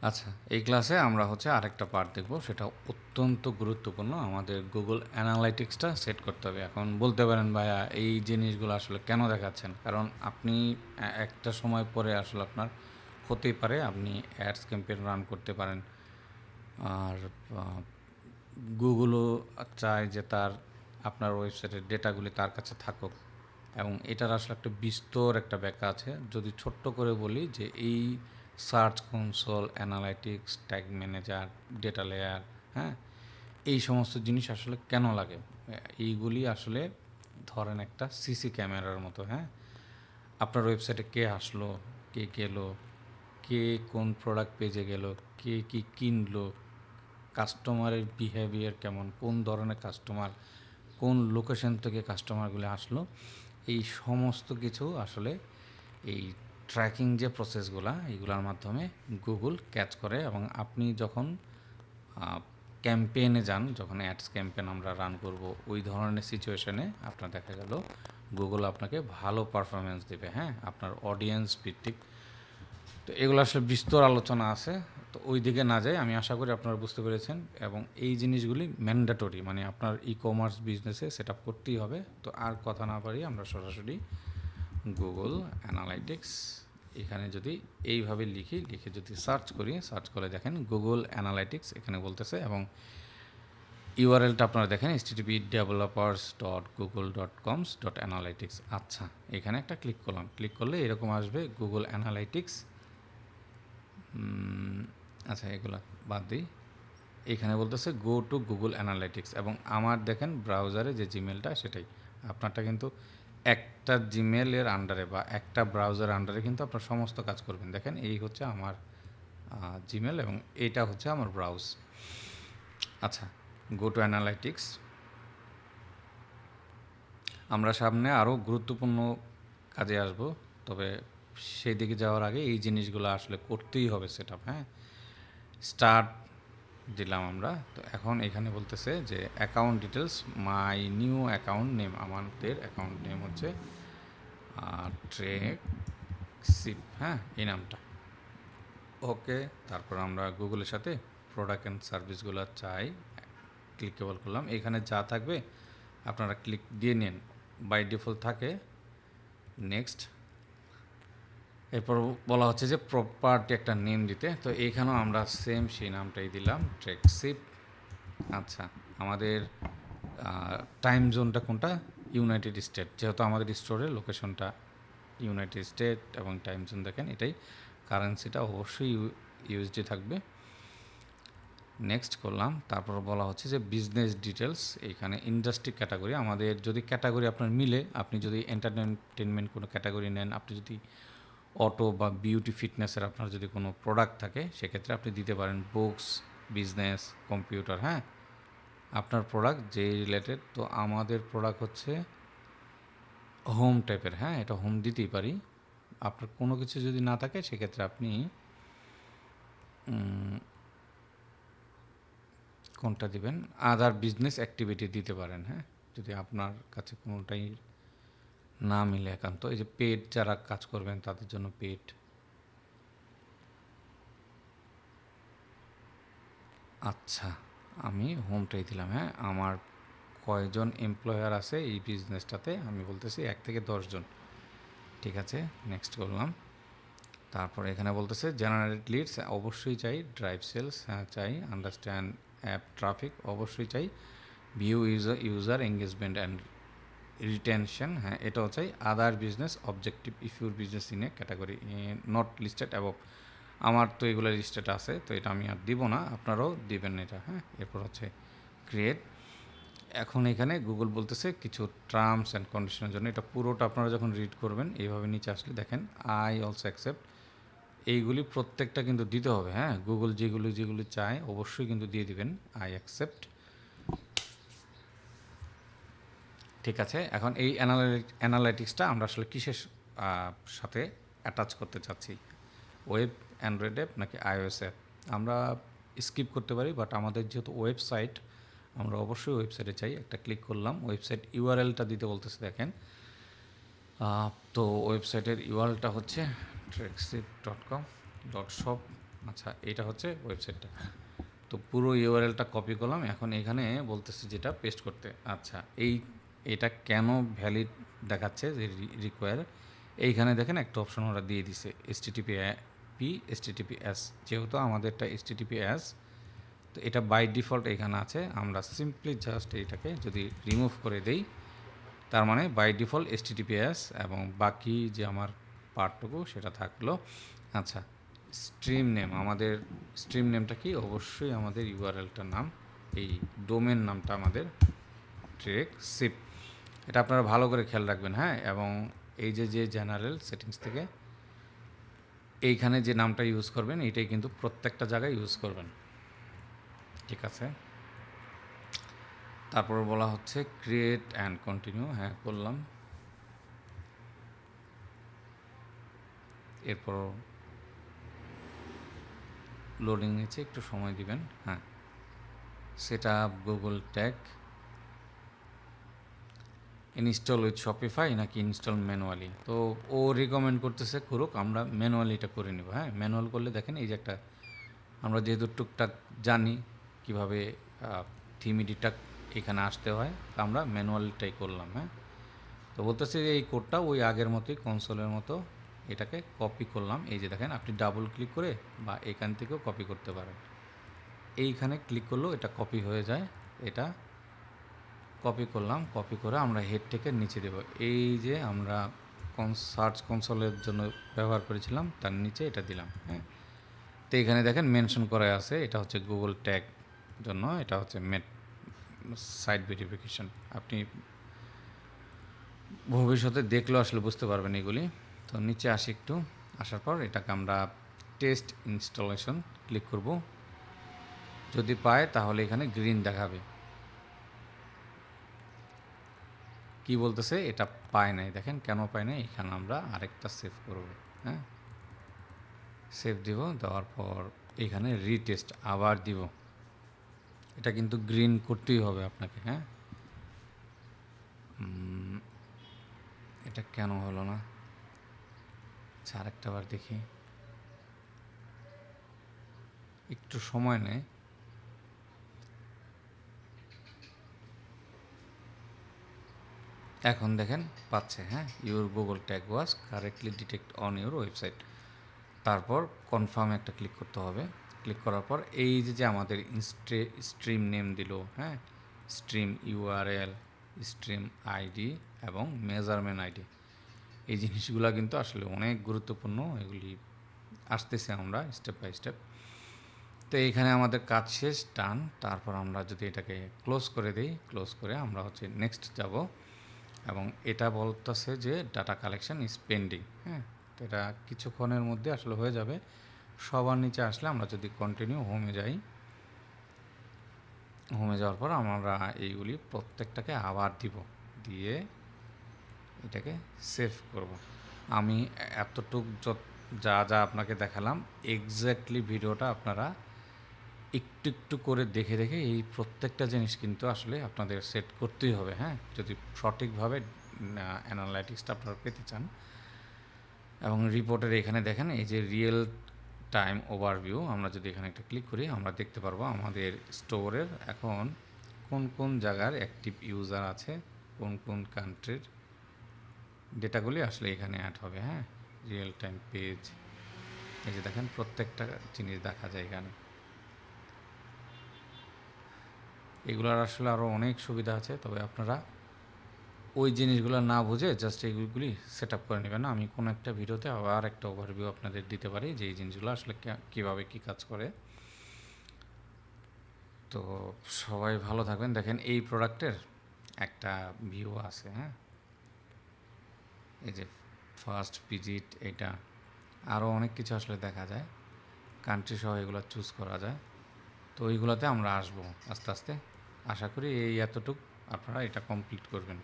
আচ্ছা, এই ক্লাসে আমরা হচ্ছে আরেকটা পার্ট দেখব, সেটা অত্যন্ত গুরুত্বপূর্ণ। আমাদের গুগল অ্যানালাইটিক্সটা সেট করতে হবে। এখন বলতে পারেন ভাইয়া এই জিনিসগুলো আসলে কেন দেখাচ্ছেন? কারণ আপনি একটা সময় পরে আসলে আপনার হতেই পারে আপনি অ্যাডস ক্যাম্পেইন রান করতে পারেন, আর গুগলও চায় যে তার আপনার ওয়েবসাইটের ডেটাগুলি তার কাছে থাকুক, এবং এটার আসলে একটা বিস্তর একটা ব্যাখ্যা আছে। যদি ছোট্ট করে বলি যে এই search console, analytics, tag manager, data layer, হ্যাঁ, এই সমস্ত জিনিস আসলে কেন লাগে? এইগুলি আসলে ধরেন একটা সিসি ক্যামেরার মতো, হ্যাঁ। আপনার ওয়েবসাইটে কে আসলো, কে গেলো, কে কোন প্রোডাক্ট পেজে গেল, কে কী কিনলো, কাস্টমারের বিহেভিয়ার কেমন, কোন ধরনের কাস্টমার, কোন লোকেশন থেকে কাস্টমারগুলো আসলো, এই সমস্ত কিছু আসলে এই ট্র্যাকিং যে প্রসেসগুলো, এইগুলোর মাধ্যমে গুগল ক্যাচ করে। এবং আপনি যখন ক্যাম্পেইনে যান, যখন অ্যাডস ক্যাম্পেইন আমরা রান করব, ওই ধরনের সিচুয়েশনে আপনার দেখা গেল গুগল আপনাকে ভালো পারফরমেন্স দেবে, হ্যাঁ, আপনার অডিয়েন্স ভিত্তিক। তো এগুলো আসলে বিস্তর আলোচনা আছে, তো ওই দিকে না যাই। আমি আশা করি আপনারা বুঝতে পেরেছেন, এবং এই জিনিসগুলি ম্যান্ডেটরি, মানে আপনার ই কমার্স বিজনেসে সেট আপ করতেই হবে। তো আর কথা না পারি আমরা সরাসরি গুগল অ্যানালাইটিক্স, এখানে যদি এইভাবে লিখে যদি সার্চ করি, সার্চ করে দেখেন গুগল অ্যানালাইটিক্স এখানে বলতেছে, এবং ইউআরএলটা আপনারা দেখেন http://developers.google.coms.analytics। আচ্ছা, এখানে একটা ক্লিক করলাম, ক্লিক করলে এরকম আসবে গুগল অ্যানালাইটিক্স। আচ্ছা, এগুলো বাদ দিই। এখানে বলতেছে গো টু গুগল অ্যানালাইটিক্স, এবং আমার দেখেন ব্রাউজারে যে জিমেলটা সেটাই। আপনারটা কিন্তু একটা জিমেলের আন্ডারে বা একটা ব্রাউজার আন্ডারে কিন্তু আপনার সমস্ত কাজ করবেন। দেখেন এই হচ্ছে আমার জিমেল, এবং এইটা হচ্ছে আমার ব্রাউজ। আচ্ছা, গো টু অ্যানালাইটিক্স। আমরা সামনে আরও গুরুত্বপূর্ণ কাজে আসব, তবে সেই দিকে যাওয়ার আগে এই জিনিসগুলো আসলে করতেই হবে সেট আপ, হ্যাঁ। স্টার্ট দিলাম আমরা। তো এখন এখানে বলতেছে যে account details, my new account name, আমাদের অ্যাকাউন্ট নেম হচ্ছে ট্রেকসিপ, হ্যাঁ, এই নামটা। ওকে, তারপর আমরা গুগলের সাথে প্রোডাক্ট অ্যান্ড সার্ভিসগুলো চাই, ক্লিকেবল করলাম। এখানে যা থাকবে আপনারা ক্লিক দিয়ে নিন, বাই ডিফল্ট থাকে। নেক্সট। এরপর বলা হচ্ছে যে প্রপার্টি একটা নেম দিতে, তো এইখানেও আমরা সেম সেই নামটাই দিলাম, ট্রেকসিপ। আচ্ছা, আমাদের টাইম জোনটা কোনটা? ইউনাইটেড স্টেট, যেহেতু আমাদের স্টোরের লোকেশনটা ইউনাইটেড স্টেট, এবং টাইম জোন দেখেন এটাই। কারেন্সিটা অবশ্যই ইউএসডি থাকবে। নেক্সট করলাম। তারপর বলা হচ্ছে যে বিজনেস ডিটেলস, এইখানে ইন্ডাস্ট্রি ক্যাটাগরি, আমাদের যদি ক্যাটাগরি আপনার মিলে, আপনি যদি এন্টারটেনমেন্ট কোনো ক্যাটাগরি নেন, আপনি যদি অটো বা বিউটি ফিটনেসের আপনার যদি কোনো প্রোডাক্ট থাকে, সেক্ষেত্রে আপনি দিতে পারেন বুকস, বিজনেস, কম্পিউটার, হ্যাঁ, আপনার প্রোডাক্ট যে রিলেটেড। তো আমাদের প্রোডাক্ট হচ্ছে হোম টাইপের, হ্যাঁ, এটা হোম দিতেই পারি। আপনার কোনো কিছু যদি না থাকে সেক্ষেত্রে আপনি কোনটা দিবেন, আদার বিজনেস অ্যাক্টিভিটি দিতে পারেন, হ্যাঁ, যদি আপনার কাছে কোনোটাই না মিলে একান্ত। এই যে পেড যারা কাজ করবেন তাদের জন্য পেড। আচ্ছা, আমি হোমটাই দিলাম, হ্যাঁ। আমার কয়জন এমপ্লয়ার আছে এই বিজনেসটাতে, আমি বলতেছি 1 থেকে 10 জন। ঠিক আছে, নেক্সট করলাম। তারপরে এখানে বলতেছে জেনারেট লিডস, অবশ্যই চাই। ড্রাইভ সেলস, হ্যাঁ চাই। আন্ডারস্ট্যান্ড অ্যাপ ট্রাফিক, অবশ্যই চাই। View user engagement and retention, হ্যাঁ এটাও চাই। Other business objective if your business in A category not listed above, আমার তো এগুলো লিস্টেড আছে, তো এটা আমি আর দিব না, আপনারাও দিবেন এটা, হ্যাঁ। এরপর হচ্ছে ক্রিয়েট। এখন এখানে গুগল বলতেছে কিছু টার্মস অ্যান্ড কন্ডিশনের জন্য, এটা পুরোটা আপনারা যখন রিড করবেন এইভাবে নিচে আসলে দেখেন আই অলসো অ্যাকসেপ্ট, এইগুলি প্রত্যেকটা কিন্তু দিতে হবে, হ্যাঁ। গুগল যেগুলি চায় অবশ্যই কিন্তু দিয়ে দিবেন আই অ্যাকসেপ্ট। ঠিক আছে, এখন এই অ্যানালাইটিক্সটা আমরা আসলে কিসের সাথে অ্যাটাচ করতে চাচ্ছি? ওয়েব, অ্যান্ড্রয়েড অ্যাপ নাকি আইওএস অ্যাপ? আমরা স্কিপ করতে পারি, বাট আমাদের যেহেতু ওয়েবসাইট, আমরা অবশ্যই ওয়েবসাইটে চাই। একটা ক্লিক করলাম, ওয়েবসাইট ইউআরএলটা দিতে বলতেছে দেখেন। তো ওয়েবসাইটের ইউআরএলটা হচ্ছে ট্রেকসিপ.com.shop। আচ্ছা, এটা হচ্ছে ওয়েবসাইটটা। তো পুরো ইউআরএলটা কপি করলাম, এখন এখানে বলতেছে যেটা পেস্ট করতে। আচ্ছা, এটা কেন ভ্যালিড দেখাচ্ছে যে রিকোয়ার, এইখানে দেখেন একটা অপশন ওরা দিয়ে দিছে HTTPS, যেহেতু আমাদেরটা HTTPS, তো এটা বাই ডিফল্ট এখানে আছে। আমরা সিম্পলি জাস্ট এটাকে যদি রিমুভ করে দেই, তার মানে বাই ডিফল্ট HTTPS, এবং বাকি যে আমার পার্টটুকু সেটা থাকলো। আচ্ছা, স্ট্রিম নেম, আমাদের স্ট্রিম নেমটা কি, অবশ্যই আমাদের ইউআরএলটার নাম, এই ডোমেন নামটা আমাদের ট্রেক সিপ, এটা আপনারা ভালো করে খেয়াল রাখবেন, হ্যাঁ। এবং এই যে জেনারেল সেটিংস থেকে এইখানে যে নামটা ইউজ করবেন এইটাই কিন্তু প্রত্যেকটা জায়গায় ইউজ করবেন, ঠিক আছে। তারপর বলা হচ্ছে ক্রিয়েট অ্যান্ড কন্টিনিউ, হ্যাঁ করলাম। এরপর লোডিং নিচ্ছে, একটু সময় দিবেন, হ্যাঁ। সেটা Google tag install with Shopify নাকি ইনস্টল ম্যানুয়ালি, তো ও রিকমেন্ড করতেছে করুক, আমরা ম্যানুয়ালি এটা করে নেব, হ্যাঁ। ম্যানুয়াল করলে দেখেন এই যে একটা, আমরা যেহেতু টুকটাক জানি কীভাবে থিম এডিটটা এখানে আসতে হয়, তো আমরা ম্যানুয়ালটাই করলাম, হ্যাঁ। তো বলতেছে যে এই কোডটা ওই আগের মতোই কনসোলের মতো এটাকে কপি করলাম। এই যে দেখেন, আপনি ডাবল ক্লিক করে বা এখান থেকেও কপি করতে পারেন। এইখানে ক্লিক করলেও এটা কপি হয়ে যায়। এটা কপি করলাম, কপি করে আমরা হেড থেকে নিচে দেব, এই যে আমরা সার্চ কনসোলের জন্য ব্যবহার করেছিলাম তার নিচে এটা দিলাম, হ্যাঁ। তো এখানে দেখেন মেনশন করা আছে, এটা হচ্ছে গুগল ট্যাগ জন্য, এটা হচ্ছে সাইট ভেরিফিকেশন। আপনি ভবিষ্যতে দেখলেও আসলে বুঝতে পারবেন এগুলি। তো নিচে আসি একটু, আসার পর এটাকে আমরা টেস্ট ইনস্টলেশন ক্লিক করব। যদি পায় তাহলে এখানে গ্রিন দেখাবে। কি বলতেছে, এটা পায় নাই, দেখেন কেন পায় নাই। এখানে আমরা আরেকটা সেভ করব, হ্যাঁ। সেভ দিব, দেওয়ার পর এখানে রিটেস্ট আবার দিব। এটা কিন্তু গ্রিন করতেই হবে আপনাকে, হ্যাঁ। এটা কেন হলো না, আচ্ছা আরেকটা বার দেখি, একটু সময় নেয়। এখন দেখেন পাচ্ছে, হ্যাঁ। Your Google tag was correctly detect on your website. তারপর কনফার্ম একটা ক্লিক করতে হবে। ক্লিক করার পর এই যে আমাদের স্ট্রিম নেম দিল, হ্যাঁ, স্ট্রিম ইউআরএল, স্ট্রিম আইডি এবং মেজারমেন্ট আইডি, এই জিনিসগুলো কিন্তু আসলে অনেক গুরুত্বপূর্ণ। এগুলি আসতেছে আমরা স্টেপ বাই স্টেপ। তো এইখানে আমাদের কাজ শেষ, ডান। তারপর আমরা যদি এটাকে ক্লোজ করে দিই, ক্লোজ করে আমরা হচ্ছে নেক্সট যাব, এবং এটা বলতেছে যে ডাটা কালেকশন ইজ পেন্ডিং, হ্যাঁ। তো এটা কিছুক্ষণের মধ্যে আসলে হয়ে যাবে। সবার নিচে আসলে আমরা যদি কন্টিনিউ হোমে যাই, হোমে যাওয়ার পর আমরা এইগুলি প্রত্যেকটাকে আবার দিব, দিয়ে এটাকে সেভ করব। আমি এতটুক যা যা আপনাকে দেখালাম, এক্স্যাক্টলি ভিডিওটা আপনারা একটু একটু করে দেখে দেখে এই প্রত্যেকটা জিনিস কিন্তু আসলে আপনাদের সেট করতেই হবে, হ্যাঁ, যদি সঠিকভাবে অ্যানালাইটিক্সটা আপনারা পেতে চান। এবং রিপোর্টের এখানে দেখেন এই যে রিয়েল টাইম ওভারভিউ, আমরা যদি এখানে একটা ক্লিক করি আমরা দেখতে পারবো আমাদের স্টোরের এখন কোন কোন জায়গার অ্যাক্টিভ ইউজার আছে, কোন কোন কান্ট্রির ডেটাগুলি আসলে এখানে অ্যাড হবে, হ্যাঁ। রিয়েল টাইম পেজ, এই যে দেখেন প্রত্যেকটা জিনিস দেখা যায় এখানে। এগুলোর আসলে আরও অনেক সুবিধা আছে, তবে আপনারা ওই জিনিসগুলো না বুঝে জাস্ট এইগুলি সেট আপ করে নেবেন না। আমি কোনো একটা ভিডিওতে আবার একটা ওভারভিউ আপনাদের দিতে পারি যে এই জিনিসগুলো আসলে কীভাবে কী কাজ করে। তো সবাই ভালো থাকবেন। দেখেন এই প্রোডাক্টের একটা ভিউ আছে, হ্যাঁ, এই যে ফার্স্ট ভিজিট, এটা আরও অনেক কিছু আসলে দেখা যায়, কান্ট্রি সহ এগুলো চুজ করা যায়। তো ওইগুলোতে আমরা আসবো আস্তে আস্তে। আশা করি এই এতটুক আপনারা এটা কমপ্লিট করবেন।